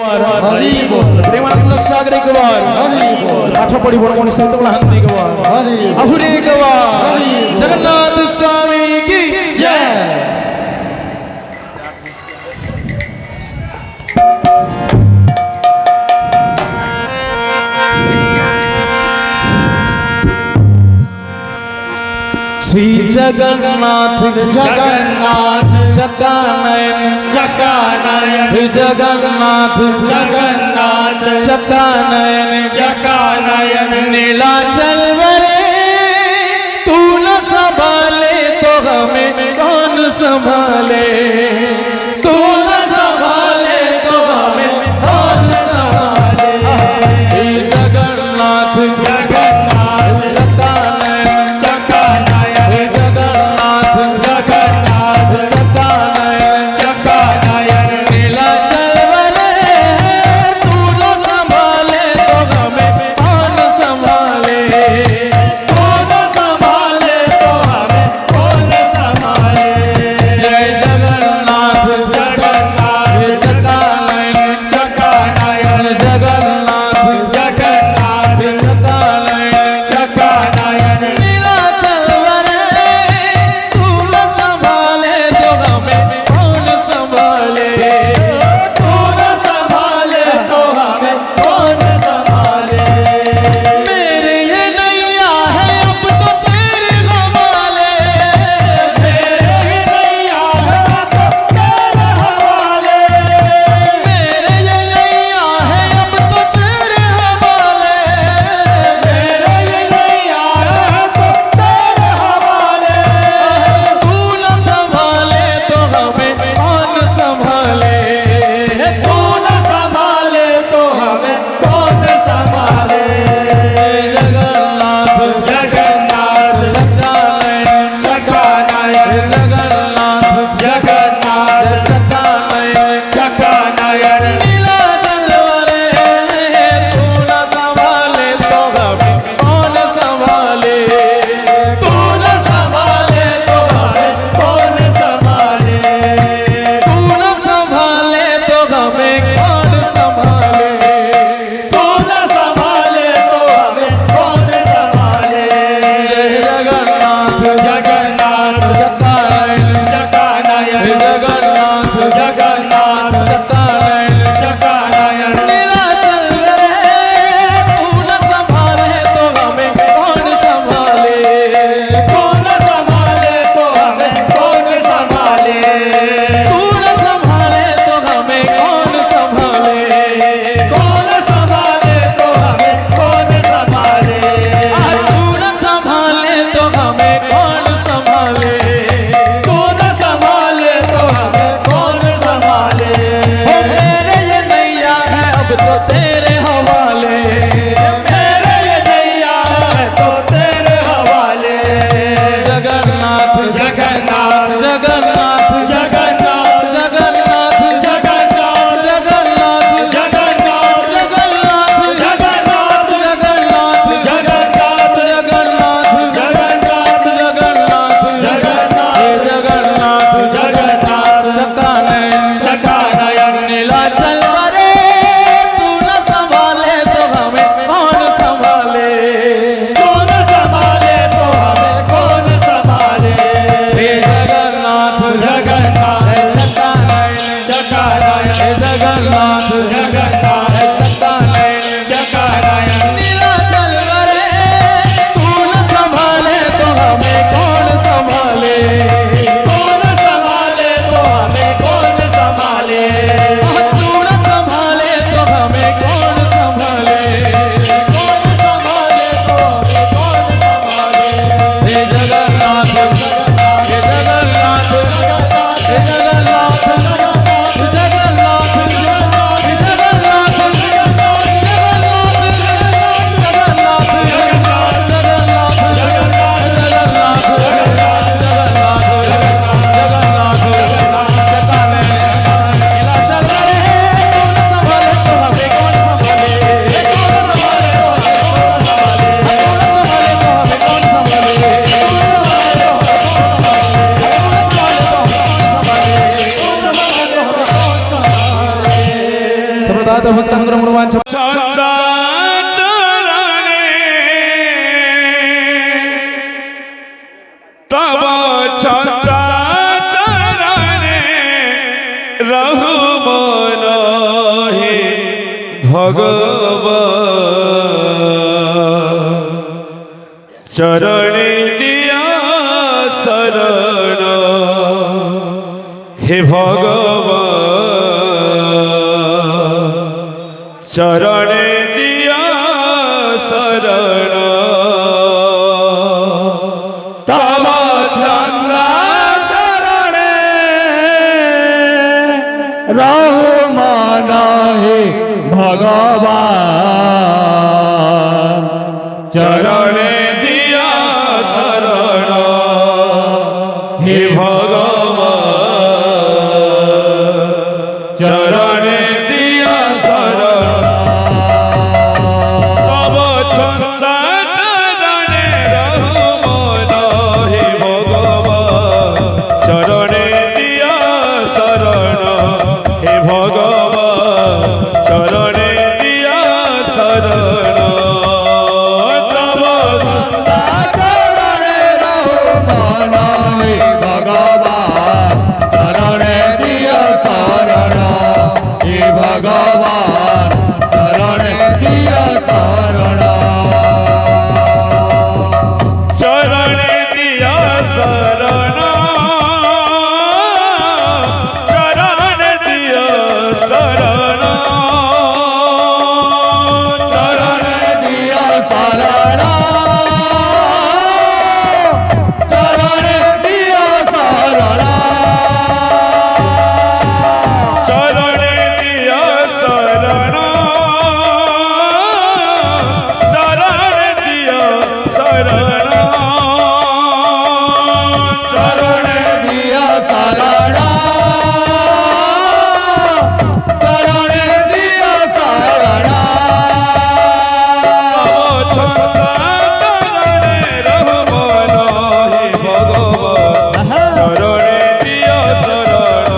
कुमार हरि बोल प्रेमानंद सागर कुमार हरि बोल पाठ पढ़ी बड़ मनीष महांती कुमार हरि अहुरे कुमार जगन्नाथ स्वामी की जय। श्री जगन्नाथ जगन्नाथ चकानयन चकानयन जगन्नाथ जगन्नाथ चकानयन चकानयन नीलाचल वरे तू न संभाले तो हमें कौन संभाले तू न संभाले तो हमें कौन संभाले जगन्नाथ जगन्नाथ चकानयन चकानयन जगन्नाथ जगन्नाथ चकानयन चकानयन नीलाचल वरे तू न संभाले तो हमें कौन संभाले कौन संभाले तो हमें कौन संभाले जय जगन्नाथ दाता भक्त मनोवांछ चंदा चरणे तब चंदा चरणे रहु मन हे भगवान चरणे दिया शरण हे भगवान चरणे दिया शरण तब चंद्रा चरणे रहु मन हे भगवान चरणे दिया शरण हे भगवान चरणे दिया शरण तब चंद्रा चरणे रहु मन हे भगवान चरणे दिया शरण हे भगवान चरणे दिया शरण तब चरणे रहु मन हे भगवान चरणे दिया शरण हे भगवान चरणे दिया शरण चरणे दिया शरण चरण दिया शरण चरणे दिया शरण चरणे दिया शरण चरणे दिया शरण चरण दिया शरण चरणे दिया शरण चरणे दिया शरण चंद्रा चरणे रहु मन हे भगवान चरणे दिया शरण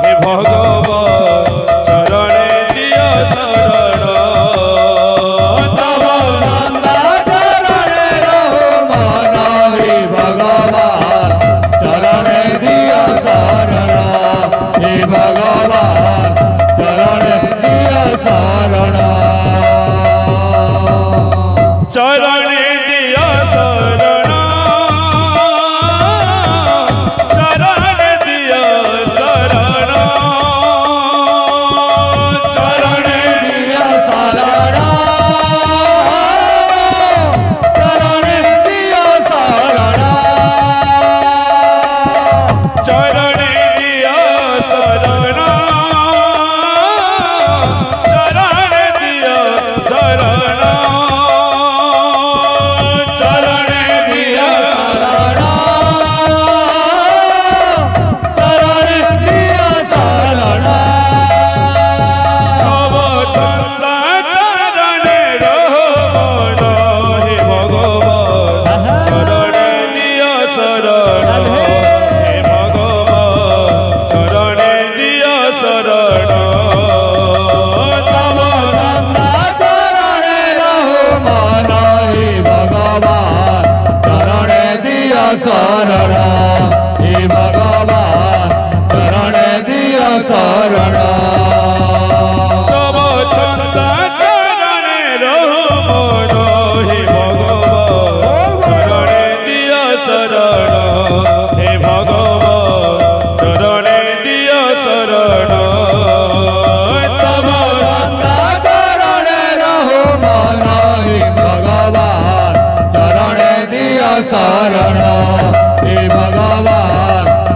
हे भगवान चरणे दिया शरण तब चंदा चरणे रहु मन हे भगवान चरणे दिया शरण हे भगवान चरणे दिया शरण चरणे दिया शरण चरण दिया शरण चरणे दिया शरण चरणे दिया शरण चरणे दिया शरण चरण दिया शरण चरणे दिया चरणे दिया शरण तब चंद्रा चरणे रहु मन हे भगवान चरणे दिया शरण हे भगवान चरणे दिया शरण तब चंदा चरणे रहु मन हे भगवान चरणे दिया शरण हे भगवान चरणे दिया शरण तब चंद्रा चरणे रहु मन हे भगवान चरणे दिया शरण हे भगवान चरणे दिया शरण तब चंदा चरणे रहु मन हे भगवान चरणे दिया शरण हे भगवान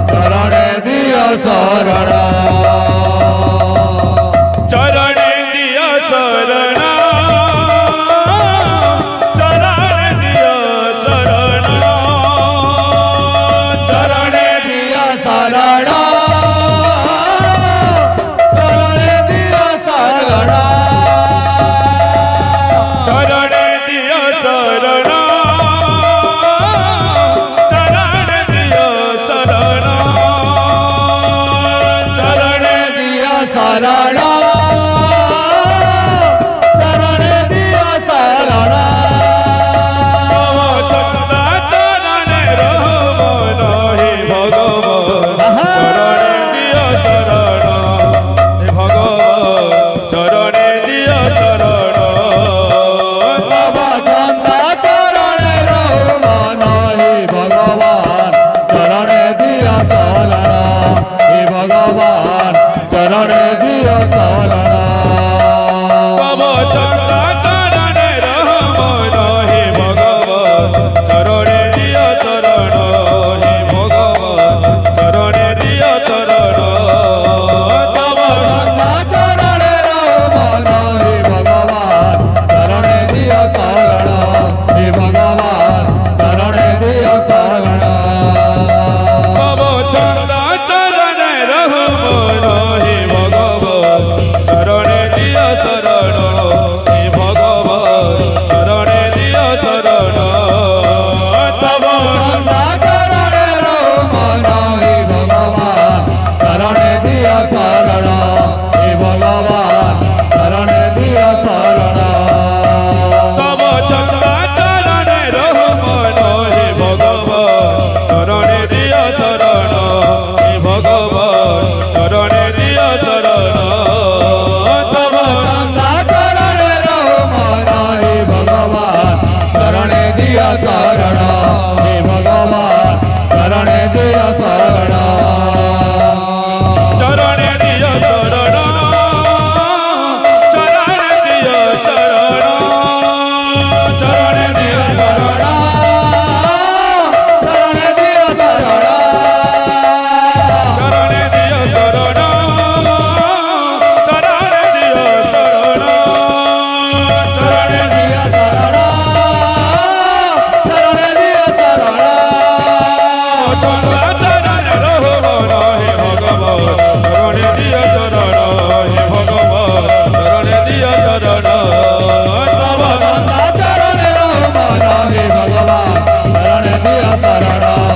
शरण